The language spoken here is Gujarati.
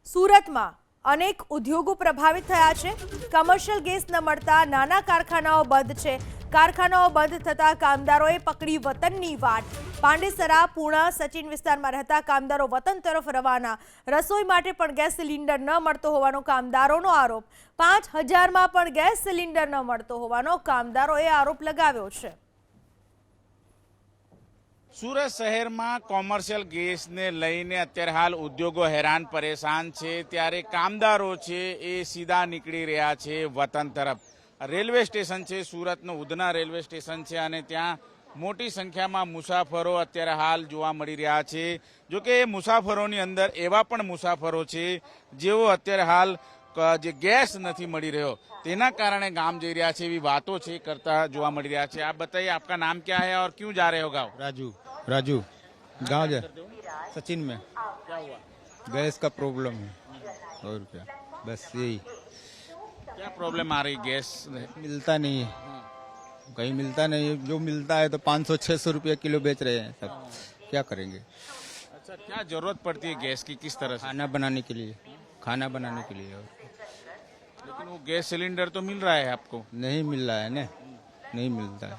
સુરતમાં અનેક ઉદ્યોગો પ્રભાવિત થયા છે। કમર્શિયલ ગેસ ન મળતા નાના કારખાનાઓ બંધ છે। કારખાનાઓ બંધ થતા કામદારોએ પકડી વતનની વાટ। પાંડેસરા, પૂણા, સચિન વિસ્તારમાં રહેતા કામદારો વતન તરફ રવાના। રસોઈ માટે પણ ગેસ સિલિન્ડર ન મળતો હોવાનો કામદારોનો આરોપ। 5000માં પણ ગેસ સિલિન્ડર ન મળતો હોવાનો કામદારોએ આરોપ લગાવ્યો છે। સુરત શહેરમાં કોમર્શિયલ ગેસને લઈને અત્યારે હાલ ઉદ્યોગો હેરાન પરેશાન છે, ત્યારે કામદારો છે એ સીધા નીકળી રહ્યા છે વતન તરફ। રેલવે સ્ટેશન છે, સુરતનું ઉધના રેલવે સ્ટેશન છે અને ત્યાં મોટી સંખ્યામાં મુસાફરો અત્યારે હાલ જોવા મળી રહ્યા છે। જોકે મુસાફરોની અંદર એવા પણ મુસાફરો છે જેઓ અત્યારે હાલ જે ગેસ નથી મળી રહ્યો તેના કારણે ગામ જઈ રહ્યા છે એવી વાતો છે કરતા જોવા મળી રહ્યા છે। आप बताइए, आपका नाम क्या है और क्यों जा रहे हो गाँव? राजू गाँव जा सचिन में क्या हुआ? गैस का प्रॉब्लम है और क्या, बस यही। क्या प्रॉब्लम आ रही गैस? मिलता नहीं है, कहीं मिलता नहीं है। जो मिलता है तो 500-600 रुपये किलो बेच रहे हैं सब। क्या करेंगे? अच्छा, क्या जरूरत पड़ती है गैस की, किस तरह से? खाना बनाने के लिए और लेकिन वो गैस सिलेंडर तो मिल रहा है आपको? नहीं मिल रहा है ना, नहीं मिलता है।